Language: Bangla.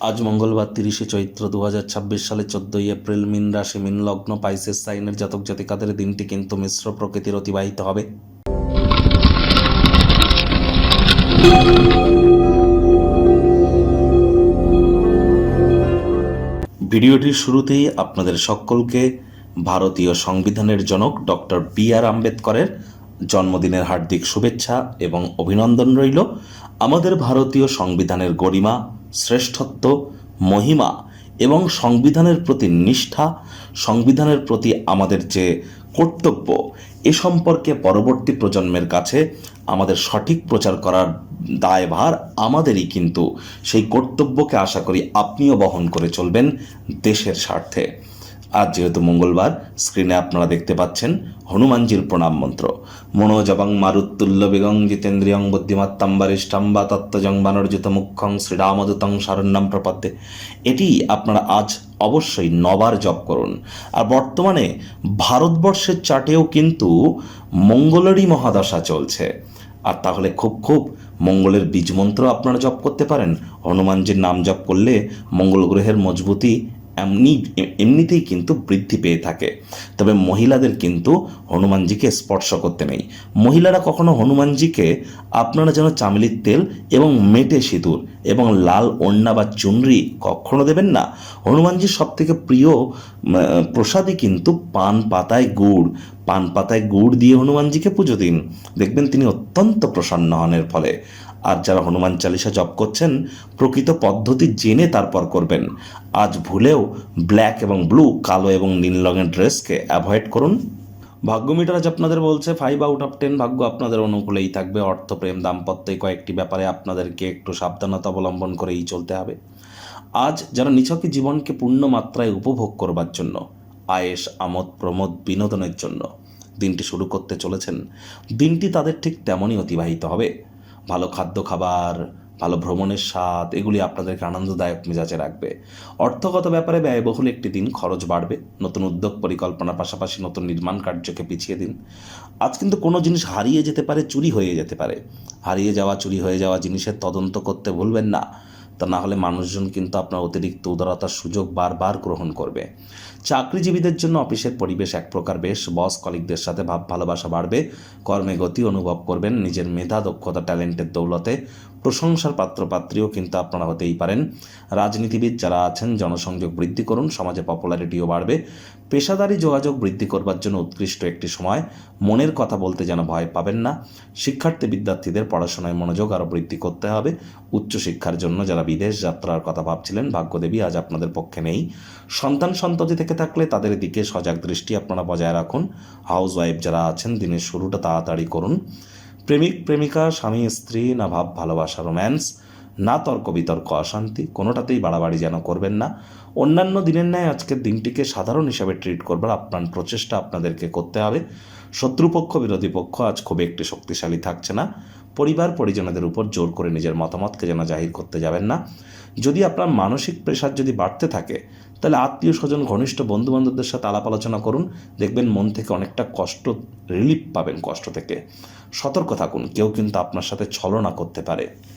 আজ মঙ্গলবার 30শে চৈত্র 2026 সালে 14ই এপ্রিল, মীন রাশি, মীন লগ্ন, পাইসেস সাইনের জাতক জাতিকাদের দিনটি কিন্তু মিশ্র প্রকৃতির অতিবাহিত হবে। ভিডিওটির শুরুতেই আপনাদের সকলকে ভারতীয় সংবিধানের জনক ডক্টর বি.আর. আম্বেদকরের জন্মদিনের হার্দিক শুভেচ্ছা এবং অভিনন্দন রইল। আমাদের ভারতীয় সংবিধানের গরিমা, শ্রেষ্ঠত্ব, মহিমা এবং সংবিধানের প্রতি নিষ্ঠা, সংবিধানের প্রতি আমাদের যে কর্তব্য, এ সম্পর্কে পরবর্তী প্রজন্মের কাছে আমাদের সঠিক প্রচার করার দায়ভার আমাদেরই, কিন্তু সেই কর্তব্যকে আশা করি আপনিও বহন করে চলবেন দেশের স্বার্থে। আজ যেহেতু মঙ্গলবার, স্ক্রিনে আপনারা দেখতে পাচ্ছেন হনুমানজির প্রণাম মন্ত্র। মনোজবং মারুত্তুল্য বেগং জিতেন্দ্রিয়ং বুদ্ধিমত্তাং বরিষ্ঠং বা তত্ত্বজং বানর্জিত মুখ্যং শ্রীরামদূতং শরণ্যং প্রপদ্যে। এটি আপনারা আজ অবশ্যই 9বার জপ করুন। আর বর্তমানে ভারতবর্ষের চার্টেও কিন্তু মঙ্গলেরই মহাদশা চলছে। আর তাহলে খুব মঙ্গলের বীজ মন্ত্র আপনারা জপ করতে পারেন। হনুমানজির নাম জপ করলে মঙ্গল গ্রহের মজবুতি এমনিতেই কিন্তু বৃদ্ধি পেয়ে থাকে। তবে মহিলাদের কিন্তু হনুমানজিকে স্পর্শ করতে নেই। মহিলারা কখনো হনুমানজিকে আপনারা যেন চামেলির তেল এবং মেটে সিঁদুর এবং লাল ওড়না বা চুনরি কখনো দেবেন না। হনুমানজির সবথেকে প্রিয় প্রসাদই কিন্তু পান পাতায় গুড় দিয়ে হনুমানজিকে পুজো দিন, দেখবেন তিনি অত্যন্ত প্রসন্ন হন এর ফলে। আর যারা হনুমান চালিসা জপ করছেন, প্রকৃত পদ্ধতি জেনে তারপর করবেন। আজ ভুলেও ব্ল্যাক এবং ব্লু, কালো এবং নীল রঙের ড্রেসকে অ্যাভয়েড করুন। ভাগ্য মিটার আজ আপনাদের বলছে 5/10, ভাগ্য আপনাদের অনুকূলেই থাকবে। অর্থ, প্রেম, দাম্পত্য এই কয়েকটি ব্যাপারে আপনাদেরকে একটু সাবধানতা অবলম্বন করেই চলতে হবে। আজ যারা নিছকই জীবনকে পূর্ণ মাত্রায় উপভোগ করবার জন্য, আয়েশ, আমোদ প্রমোদ, বিনোদনের জন্য দিনটি শুরু করতে চলেছেন, দিনটি তাদের ঠিক তেমনই অতিবাহিত হবে। ভালো খাদ্য খাবার, ভালো ভ্রমণের স্বাদ, এগুলি আপনাদেরকে আনন্দদায়ক মেজাজে রাখবে। অর্থগত ব্যাপারে ব্যয়বহুল একটি দিন, খরচ বাড়বে। নতুন উদ্যোগ পরিকল্পনার পাশাপাশি নতুন নির্মাণ কার্যকে পিছিয়ে দিন। আজ কিন্তু কোনো জিনিস হারিয়ে যেতে পারে, চুরি হয়ে যেতে পারে। হারিয়ে যাওয়া, চুরি হয়ে যাওয়া জিনিসের তদন্ত করতে ভুলবেন না, তা না হলে মানুষজন কিন্তু আপনার অতিরিক্ত উদারতার সুযোগ বারবার গ্রহণ করবে। চাকরিজীবীদের জন্য অফিসের পরিবেশ এক প্রকার বেশ। বস কলিগদের সাথে ভাব ভালোবাসা বাড়বে। কর্মে গতি অনুভব করবেন। নিজের মেধা, দক্ষতা, ট্যালেন্টের দৌলতে প্রশংসার পাত্রপাত্রীও কিন্তু আপনারা হতেই পারেন। রাজনীতিবিদ যারা আছেন, জনসংযোগ বৃদ্ধি করুন, সমাজে পপুলারিটিও বাড়বে। পেশাদারি যোগাযোগ বৃদ্ধি করবার জন্য উৎকৃষ্ট একটি সময়। মনের কথা বলতে যেন ভয় পাবেন না। শিক্ষার্থী বিদ্যার্থীদের পড়াশোনায় মনোযোগ আরও বৃদ্ধি করতে হবে। উচ্চশিক্ষার জন্য যারা বিদেশ যাত্রার কথা ভাবছিলেন, ভাগ্যদেবী আজ আপনাদের পক্ষে নেই। সন্ততি থেকে থাকলে তাদের দিকে সজাগ দৃষ্টি আপনারা বজায় রাখুন। হাউস ওয়াইফ যারা আছেন, দিনের শুরুটা তাড়াতাড়ি করুন। প্রেমিক প্রেমিকা, স্বামী স্ত্রী, না ভাব ভালোবাসা রোম্যান্স, না তর্ক বিতর্ক অশান্তি, কোনোটাতেই বাড়াবাড়ি যেন করবেন না। অন্যান্য দিনের ন্যায় আজকের দিনটিকে সাধারণ হিসাবে ট্রিট করবার আপ্রাণ প্রচেষ্টা আপনাদেরকে করতে হবে। শত্রুপক্ষ, বিরোধী পক্ষ আজ খুব একটি শক্তিশালী থাকছে না। পরিবার পরিজনদের উপর জোর করে নিজের মতামতকে যেন জাহির করতে যাবেন না। যদি আপনার মানসিক প্রেশার যদি বাড়তে থাকে, তাহলে আত্মীয় স্বজন, ঘনিষ্ঠ বন্ধুবান্ধবদের সাথে আলাপ আলোচনা করুন, দেখবেন মন থেকে অনেকটা রিলিফ পাবেন কষ্ট থেকে। সতর্ক থাকুন, কেউ কিন্তু আপনার সাথে ছলনা করতে পারে।